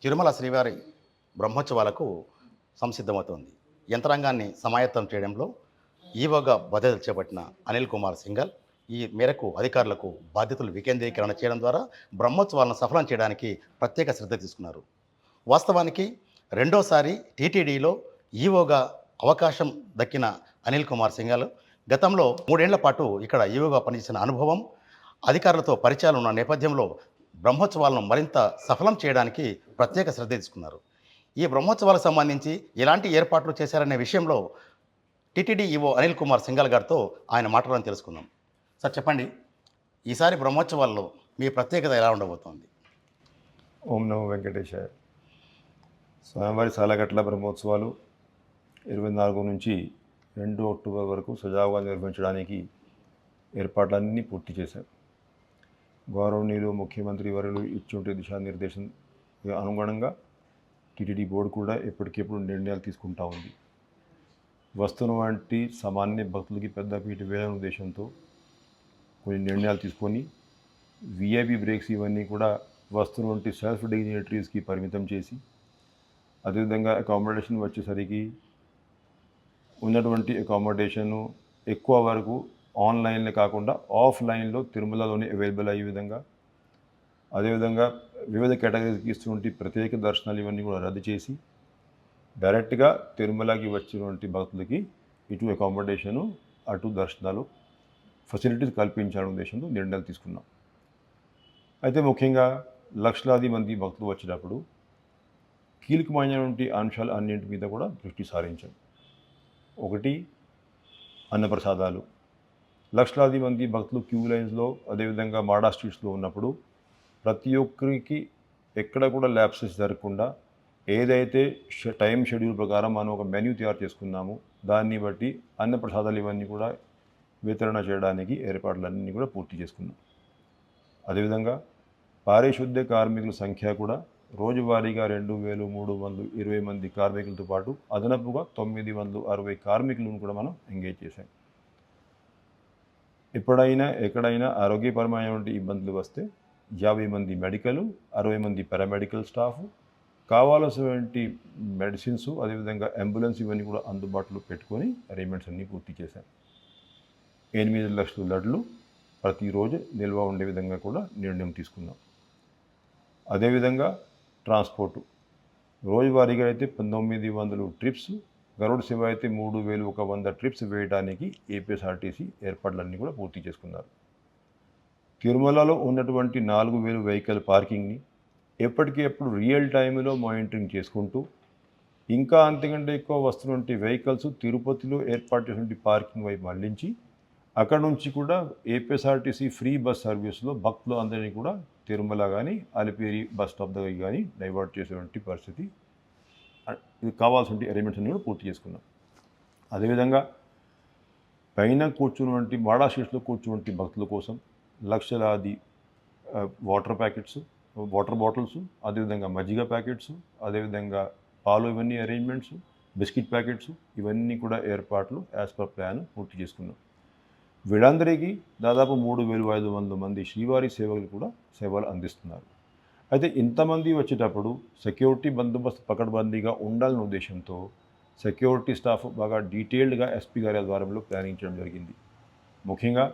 తిరుమల శ్రీవారి బ్రహ్మోత్సవాలకు సంసిద్ధమవుతోంది. యంత్రాంగాన్ని సమాయత్తం చేయడంలో ఈవోగా బాధ్యతలు చేపట్టిన అనిల్ కుమార్ సింఘాల్ ఈ మేరకు అధికారులకు బాధ్యతలు వికేంద్రీకరణ చేయడం ద్వారా బ్రహ్మోత్సవాలను సఫలం చేయడానికి ప్రత్యేక శ్రద్ధ తీసుకున్నారు. వాస్తవానికి రెండోసారి టీటీడీలో ఈవోగా అవకాశం దక్కిన అనిల్ కుమార్ సింఘాల్ గతంలో 3 ఏళ్ల పాటు ఇక్కడ ఈవోగా పనిచేసిన అనుభవం, అధికారులతో పరిచయాలు ఉన్న నేపథ్యంలో బ్రహ్మోత్సవాలను మరింత సఫలం చేయడానికి ప్రత్యేక శ్రద్ధ తీసుకున్నారు. ఈ బ్రహ్మోత్సవాలకు సంబంధించి ఎలాంటి ఏర్పాట్లు చేశారనే విషయంలో టీటీడీ ఈవో అనిల్ కుమార్ సింఘాల్ గారితో ఆయన మాటలను తెలుసుకుందాం. సార్ చెప్పండి, ఈసారి బ్రహ్మోత్సవాల్లో మీ ప్రత్యేకత ఎలా ఉండబోతోంది? ఓం నమో వెంకటేశాయ. స్వామివారి సాలగట్ల బ్రహ్మోత్సవాలు 24 నుంచి 2 అక్టోబర్ వరకు సజావుగా నిర్వహించడానికి ఏర్పాట్లన్నీ పూర్తి చేశారు. గౌరవనీయులు ముఖ్యమంత్రి వర్యులు ఇచ్చిన దిశానిర్దేశం అనుగుణంగా టీటీడీ బోర్డు కూడా ఎప్పటికెప్పుడు నిర్ణయాలు తీసుకుంటా ఉంది. వస్తున్న వంటి సామాన్య భక్తులకి పెద్దపీట వేయాలనే ఉద్దేశంతో కొన్ని నిర్ణయాలు తీసుకొని విఐపి బ్రేక్స్ ఇవన్నీ కూడా వస్తున్న వంటి సెల్ఫ్ డిగ్నిటరీస్కి పరిమితం చేసి, అదేవిధంగా అకామిడేషన్ వచ్చేసరికి ఉన్నటువంటి అకామిడేషను ఎక్కువ వరకు ఆన్లైన్లో కాకుండా ఆఫ్లైన్లో తిరుమలలోనే అవైలబుల్ అయ్యే విధంగా, అదేవిధంగా వివిధ కేటగిరీస్కి ఇస్తున్నటువంటి ప్రత్యేక దర్శనాలు ఇవన్నీ కూడా రద్దు చేసి డైరెక్ట్గా తిరుమలకి వచ్చినటువంటి భక్తులకి ఇటు అకామిడేషను అటు దర్శనాలు ఫెసిలిటీస్ కల్పించాలనే ఉద్దేశంతో నిర్ణయాలు తీసుకున్నాం. అయితే ముఖ్యంగా లక్షలాది మంది భక్తులు వచ్చేటప్పుడు కీలకమైనటువంటి అంశాలు అన్నింటి మీద కూడా దృష్టి సారించాం. ఒకటి, అన్నప్రసాదాలు. లక్షలాది మంది భక్తులు క్యూ లైన్స్లో అదేవిధంగా మాడా స్ట్రీట్స్లో ఉన్నప్పుడు ప్రతి ఒక్కరికి ఎక్కడ కూడా ల్యాప్సెస్ జరగకుండా ఏదైతే టైం షెడ్యూల్ ప్రకారం మనం ఒక మెన్యూ తయారు చేసుకున్నామో దాన్ని బట్టి అన్నప్రసాదాలు ఇవన్నీ కూడా వితరణ చేయడానికి ఏర్పాట్లన్నీ కూడా పూర్తి చేసుకున్నాం. అదేవిధంగా పారిశుద్ధ్య కార్మికుల సంఖ్య కూడా రోజువారీగా 2320 మంది కార్మికులతో పాటు అదనపుగా 960 కార్మికులను కూడా మనం ఎంగేజ్ చేశాం. ఎప్పుడైనా ఎక్కడైనా ఆరోగ్యపరమైనటువంటి ఇబ్బందులు వస్తే 50 మంది మెడికల్, 60 మంది పారామెడికల్ స్టాఫ్, కావాల్సినటువంటి మెడిసిన్స్, అదేవిధంగా అంబులెన్స్ ఇవన్నీ కూడా అందుబాటులో పెట్టుకొని అరేంజ్మెంట్స్ అన్నీ పూర్తి చేశాం. 8 లక్షల లడ్లు ప్రతిరోజు నిల్వ ఉండే విధంగా కూడా నిర్ణయం తీసుకున్నాం. అదేవిధంగా ట్రాన్స్పోర్టు రోజువారీగా అయితే 1900 ట్రిప్స్, గరుడ సేవ అయితే 3100 ట్రిప్స్ వేయడానికి ఏపీఎస్ఆర్టీసీ ఏర్పాట్లన్నీ కూడా పూర్తి చేసుకున్నారు. తిరుమలలో ఉన్నటువంటి 4000 వెహికల్ పార్కింగ్ని ఎప్పటికప్పుడు రియల్ టైంలో మానిటరింగ్ చేసుకుంటూ, ఇంకా అంతకంటే ఎక్కువ వస్తున్నటువంటి వెహికల్స్ తిరుపతిలో ఏర్పాటు చేసినటువంటి పార్కింగ్ వైపు మళ్లించి అక్కడ నుంచి కూడా ఏపీఎస్ఆర్టీసీ ఫ్రీ బస్ సర్వీస్లో భక్తులు అందరినీ కూడా తిరుమల కానీ అలిపిరి బస్ స్టాప్ దగ్గర కానీ డైవర్ట్ చేసేటువంటి పరిస్థితి, ఇది కావాల్సిన అరేంజ్మెంట్స్ అన్ని కూడా పూర్తి చేసుకున్నాం. అదేవిధంగా పైన కూర్చున్నటువంటి మాడా సీట్స్లో కూర్చున్నటువంటి భక్తుల కోసం లక్షలాది వాటర్ ప్యాకెట్స్, వాటర్ బాటిల్స్, అదేవిధంగా మజ్జిగ ప్యాకెట్స్, అదేవిధంగా పాలు ఇవన్నీ అరేంజ్మెంట్స్, బిస్కెట్ ప్యాకెట్స్ ఇవన్నీ కూడా ఏర్పాట్లు యాజ్ పర్ ప్లాన్ పూర్తి చేసుకున్నాం. వీళ్ళందరికీ దాదాపు 3500 మంది శ్రీవారి సేవకులు కూడా సేవలు అందిస్తున్నారు. అయితే ఇంతమంది వచ్చేటప్పుడు సెక్యూరిటీ బందోబస్తు పకడ్బందీగా ఉండాలనే ఉద్దేశంతో సెక్యూరిటీ స్టాఫ్ బాగా డీటెయిల్డ్గా ఎస్పీ గారి ఆధ్వర్యంలో ప్లానింగ్ చేయడం జరిగింది. ముఖ్యంగా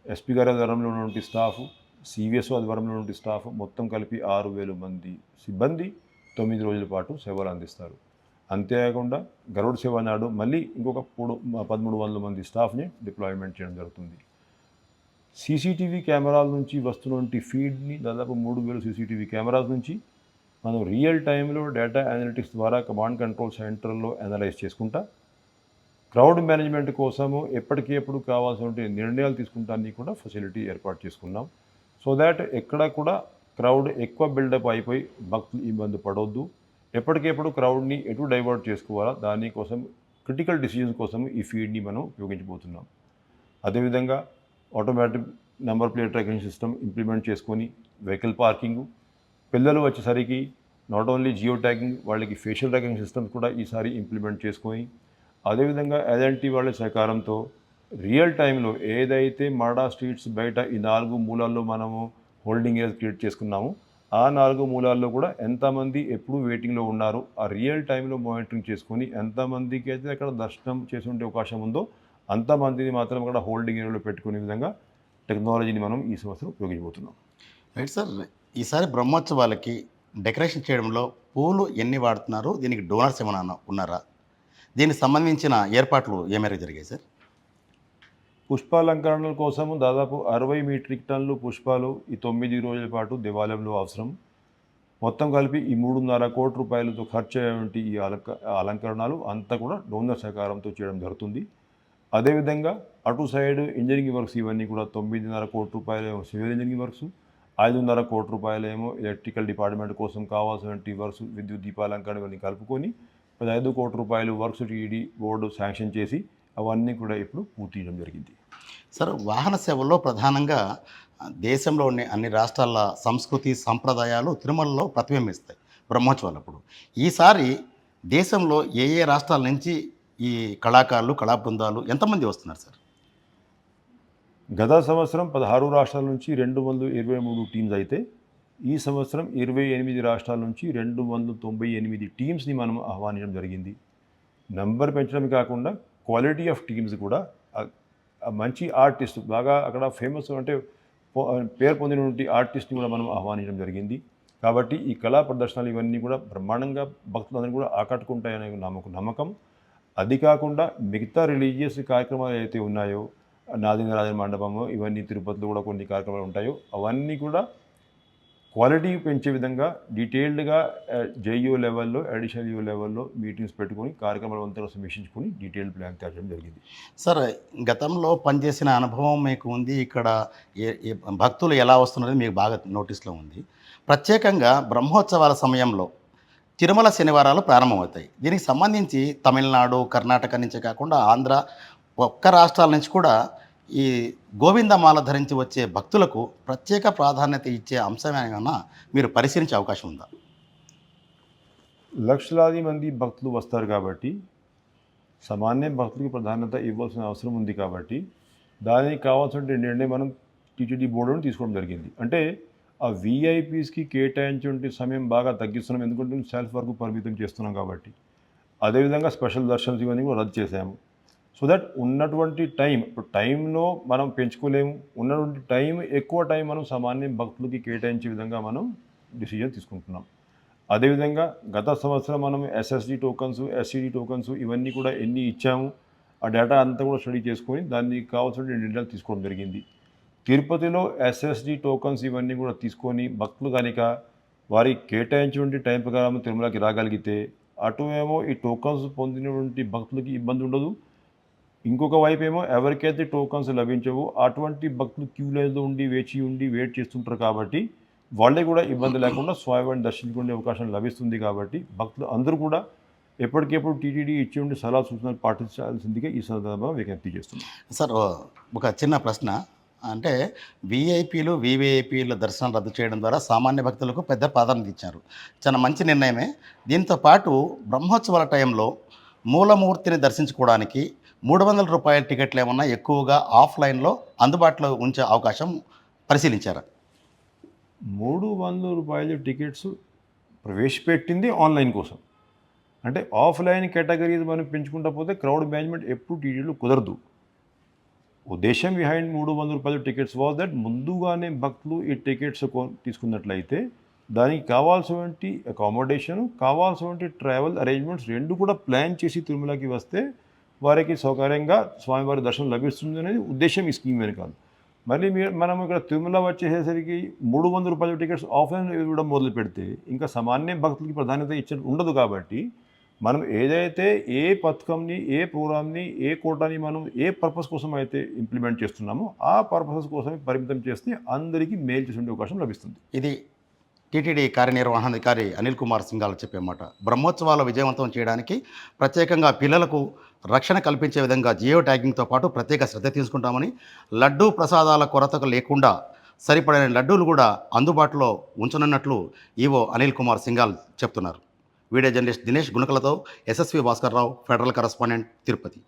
ఎస్పీ గారి ఆధ్వర్యంలో ఉన్నటువంటి స్టాఫ్, సివిఎస్ ఆధ్వర్యంలో ఉన్నటువంటి స్టాఫ్ మొత్తం కలిపి 6000 మంది సిబ్బంది 9 రోజుల పాటు సేవలు అందిస్తారు. అంతేకాకుండా గరుడ సేవ నాడు మళ్ళీ ఇంకొక 1300 మంది స్టాఫ్ని డిప్లాయ్మెంట్ చేయడం జరుగుతుంది. సీసీటీవీ కెమెరాల నుంచి వస్తున్నటువంటి ఫీడ్ని దాదాపు 3000 సీసీటీవీ కెమెరాస్ నుంచి మనం రియల్ టైంలో డేటా అనలిటిక్స్ ద్వారా కమాండ్ కంట్రోల్ సెంటర్లో అనలైజ్ చేసుకుంటా క్రౌడ్ మేనేజ్మెంట్ కోసము ఎప్పటికప్పుడు కావాల్సిన నిర్ణయాలు తీసుకుంటానికి కూడా ఫెసిలిటీ ఏర్పాటు చేసుకున్నాం. సో దాట్ ఎక్కడ కూడా క్రౌడ్ ఎక్కువ బిల్డప్ అయిపోయి భక్తులు ఇబ్బంది పడవద్దు. ఎప్పటికెప్పుడు క్రౌడ్ని ఎటు డైవర్ట్ చేసుకోవాలా దానికోసం క్రిటికల్ డిసిజన్స్ కోసం ఈ ఫీడ్ని మనం ఉపయోగించబోతున్నాం. అదేవిధంగా automatic number plate tracking system implement చేసుకొని వెహికల్ పార్కింగు, పిల్లలు వచ్చేసరికి నాట్ ఓన్లీ జియో ట్యాగింగ్, వాళ్ళకి ఫేషియల్ ట్రాకింగ్ సిస్టమ్స్ కూడా ఈసారి ఇంప్లిమెంట్ చేసుకొని, అదేవిధంగా ఎల్ఎన్టీ వాళ్ళ సహకారంతో రియల్ టైంలో ఏదైతే మాడా స్ట్రీట్స్ బయట ఈ 4 మూలాల్లో మనము హోల్డింగ్ ఏరియా క్రియేట్ చేసుకున్నామో ఆ 4 మూలాల్లో కూడా ఎంతమంది ఎప్పుడు వెయిటింగ్లో ఉన్నారు ఆ రియల్ టైంలో మానిటరింగ్ చేసుకొని ఎంతమందికి అయితే అక్కడ దర్శనం చేసి ఉండే అవకాశం ఉందో అంతమందిని మాత్రం అక్కడ హోల్డింగ్ ఏరియాలో పెట్టుకునే విధంగా టెక్నాలజీని మనం ఈ సంవత్సరం ఉపయోగించబోతున్నాం. Right sir. ఈసారి బ్రహ్మోత్సవాలకి డెకరేషన్ చేయడంలో పూలు ఎన్ని వాడుతున్నారు? దీనికి డోనర్స్ ఏమైనా ఉన్నారా? దీనికి సంబంధించిన ఏర్పాట్లు ఏ మేరకు జరిగాయి సార్? పుష్పాలంకరణల కోసము దాదాపు 60 మీట్రిక్ టన్నులు పుష్పాలు ఈ 9 రోజుల పాటు దేవాలయంలో అవసరం. మొత్తం కలిపి ఈ 3.5 కోట్ల రూపాయలతో ఖర్చు అయ్యేటువంటి ఈ అలంకరణలు అంతా కూడా డోనర్ సహకారంతో చేయడం జరుగుతుంది. అదేవిధంగా అటు సైడ్ ఇంజనీరింగ్ వర్క్స్ ఇవన్నీ కూడా 9.5 కోట్ల రూపాయలు సివిల్ ఇంజనీరింగ్ వర్క్స్, 5.5 కోట్ల రూపాయలేమో ఎలక్ట్రికల్ డిపార్ట్మెంట్ కోసం కావాల్సినటువంటి వర్క్స్ విద్యుత్ దీపాలంకరణ ఇవన్నీ కలుపుకొని 15 కోట్ల రూపాయలు వర్క్స్ టీడీ బోర్డు శాంక్షన్ చేసి అవన్నీ కూడా ఇప్పుడు పూర్తి చేయడం జరిగింది. సార్, వాహన సేవల్లో ప్రధానంగా దేశంలో ఉన్న అన్ని రాష్ట్రాల సంస్కృతి సంప్రదాయాలు తిరుమలలో ప్రతిబింబిస్తాయి బ్రహ్మోత్సవాలప్పుడు. ఈసారి దేశంలో ఏ ఏ రాష్ట్రాల నుంచి ఈ కళాకారులు కళా బృందాలు ఎంతమంది వస్తున్నారు సార్? గత సంవత్సరం 16 రాష్ట్రాల నుంచి 223 టీమ్స్ అయితే ఈ సంవత్సరం 28 రాష్ట్రాల నుంచి 298 టీమ్స్ని మనం ఆహ్వానించడం జరిగింది. నంబర్ పెంచడమే కాకుండా క్వాలిటీ ఆఫ్ టీమ్స్ కూడా మంచి ఆర్టిస్ట్ బాగా అక్కడ ఫేమస్ అంటే పేరు పొందినటువంటి ఆర్టిస్ట్ని కూడా మనం ఆహ్వానించడం జరిగింది. కాబట్టి ఈ కళా ప్రదర్శనలు ఇవన్నీ కూడా బ్రహ్మాండంగా భక్తులందరినీ కూడా ఆకట్టుకుంటాయనే నమ్మకం. అది కాకుండా మిగతా రిలీజియస్ కార్యక్రమాలు ఏవైతే ఉన్నాయో నాదింగరాజన మండపము ఇవన్నీ తిరుపతిలో కూడా కొన్ని కార్యక్రమాలు ఉంటాయో అవన్నీ కూడా క్వాలిటీ పెంచే విధంగా డీటెయిల్డ్గా జేఈఓ లెవెల్లో అడిషనల్ లెవెల్లో మీటింగ్స్ పెట్టుకొని కార్యక్రమాలు అంతా సమీక్షించుకొని డీటెయిల్డ్ ప్లాన్ తయారు చేయడం జరిగింది. సార్, గతంలో పనిచేసిన అనుభవం మీకు ఉంది. ఇక్కడ భక్తులు ఎలా వస్తున్నది మీకు బాగా నోటీస్లో ఉంది. ప్రత్యేకంగా బ్రహ్మోత్సవాల సమయంలో తిరుమల శనివారాలు ప్రారంభమవుతాయి. దీనికి సంబంధించి తమిళనాడు, కర్ణాటక నుంచే కాకుండా ఆంధ్ర ఒక్క రాష్ట్రాల నుంచి కూడా ఈ గోవిందమాల ధరించి వచ్చే భక్తులకు ప్రత్యేక ప్రాధాన్యత ఇచ్చే అంశం ఏమైనా మీరు పరిశీలించే అవకాశం ఉందా? లక్షలాది మంది భక్తులు వస్తారు కాబట్టి సామాన్య భక్తులకి ప్రాధాన్యత ఇవ్వాల్సిన అవసరం ఉంది కాబట్టి దానికి కావాల్సిన నిర్ణయం మనం టీటీడీ బోర్డును తీసుకోవడం జరిగింది. అంటే ఆ వీఐపీస్కి కేటాయించే సమయం బాగా తగ్గిస్తున్నాం, ఎందుకంటే సెల్ఫ్ వరకు పరిమితం చేస్తున్నాం కాబట్టి. అదేవిధంగా స్పెషల్ దర్శనాలు ఇవన్నీ కూడా రద్దు చేసాము. సో దట్ ఉన్నటువంటి టైం ఇప్పుడు టైంలో మనం పెంచుకోలేము, ఉన్నటువంటి టైం ఎక్కువ టైం మనం సామాన్య భక్తులకి కేటాయించే విధంగా మనం డిసిజన్ తీసుకుంటున్నాం. అదేవిధంగా గత సంవత్సరం మనం ఎస్ఎస్డి టోకన్స్, ఎస్సిడి టోకన్స్ ఇవన్నీ కూడా ఎన్ని ఇచ్చాము ఆ డేటా అంతా కూడా స్టడీ చేసుకొని దానికి కావాల్సిన నిర్ణయాలు తీసుకోవడం జరిగింది. తిరుపతిలో ఎస్ఎస్డి టోకన్స్ ఇవన్నీ కూడా తీసుకొని భక్తులు కనుక వారికి కేటాయించినటువంటి టైం ప్రకారం తిరుమలకి రాగలిగితే అటు ఏమో ఈ టోకన్స్ పొందినటువంటి భక్తులకి ఇబ్బంది ఉండదు, ఇంకొక వైపు ఏమో ఎవరికైతే టోకన్స్ లభించవో అటువంటి భక్తులు క్యూ లైన్లో ఉండి వెయిట్ చేస్తుంటారు కాబట్టి వాళ్ళే కూడా ఇబ్బంది లేకుండా స్వామివారిని దర్శించుకునే అవకాశం లభిస్తుంది. కాబట్టి భక్తులు అందరూ కూడా ఎప్పటికెప్పుడు టీటీడీ ఇచ్చి ఉండి సలహా సూచనలు పాటించాల్సిందిగా ఈ సందర్భంగా విజ్ఞప్తి చేస్తున్నాం. సార్, ఒక చిన్న ప్రశ్న. అంటే వీఐపీలు వీవీఐపీల దర్శనం రద్దు చేయడం ద్వారా సామాన్య భక్తులకు పెద్ద ప్రాధాన్యత ఇచ్చారు. చాలా మంచి నిర్ణయమే. దీంతో పాటు బ్రహ్మోత్సవాల టైంలో మూలమూర్తిని దర్శించుకోవడానికి 300 రూపాయల టికెట్లు ఏమన్నా ఎక్కువగా ఆఫ్లైన్లో అందుబాటులో ఉంచే అవకాశం పరిశీలించారా? 300 రూపాయల టికెట్స్ ప్రవేశపెట్టింది ఆన్లైన్ కోసం. అంటే ఆఫ్లైన్ కేటగిరీస్ మనం పెంచుకుంటా పోతే క్రౌడ్ మేనేజ్మెంట్ ఎప్పుడు టీటీడీలో కుదరదు. ఉద్దేశం బిహైండ్ 300 రూపాయల టికెట్స్ వాజ్ దట్ ముందుగానే భక్తులు ఈ టికెట్స్ తీసుకున్నట్లయితే దానికి కావాల్సినటువంటి అకామిడేషన్, కావాల్సినటువంటి ట్రావెల్ అరేంజ్మెంట్స్ రెండు కూడా ప్లాన్ చేసి తిరుమలకి వస్తే వారికి సౌకర్యంగా స్వామివారి దర్శనం లభిస్తుంది అనేది ఉద్దేశం ఈ స్కీమ్ వెనుకాల. మళ్ళీ మనం ఇక్కడ తిరుమల వచ్చేసరికి 300 రూపాయల టికెట్స్ ఆఫ్లైన్ ఇవ్వడం మొదలు పెడితే ఇంకా సామాన్య భక్తులకి ప్రాధాన్యత ఇచ్చే ఉండదు. కాబట్టి మనం ఏదైతే ఏ పథకంని, ఏ ప్రోగ్రామ్ని, ఏ కోటాని మనం ఏ పర్పస్ కోసం అయితే ఇంప్లిమెంట్ చేస్తున్నామో ఆ పర్పసెస్ కోసం పరిమితం చేస్తే అందరికీ మేలు చేసే అవకాశం లభిస్తుంది. ఇది టీటీడీ కార్యనిర్వహణాధికారి అనిల్ కుమార్ సింఘాల్ చెప్పే మాట. బ్రహ్మోత్సవాలు విజయవంతం చేయడానికి ప్రత్యేకంగా పిల్లలకు రక్షణ కల్పించే విధంగా జియో ట్యాగింగ్తో పాటు ప్రత్యేక శ్రద్ధ తీసుకుంటామని, లడ్డూ ప్రసాదాల కొరత లేకుండా సరిపడిన లడ్డూలు కూడా అందుబాటులో ఉంచనున్నట్లు ఈవో అనిల్ కుమార్ సింఘాల్ చెప్తున్నారు. వీడియో జర్నలిస్ట్ దినేష్ గుణకలతో SSV Bhaskar Rao, Federal correspondent, Tirupati.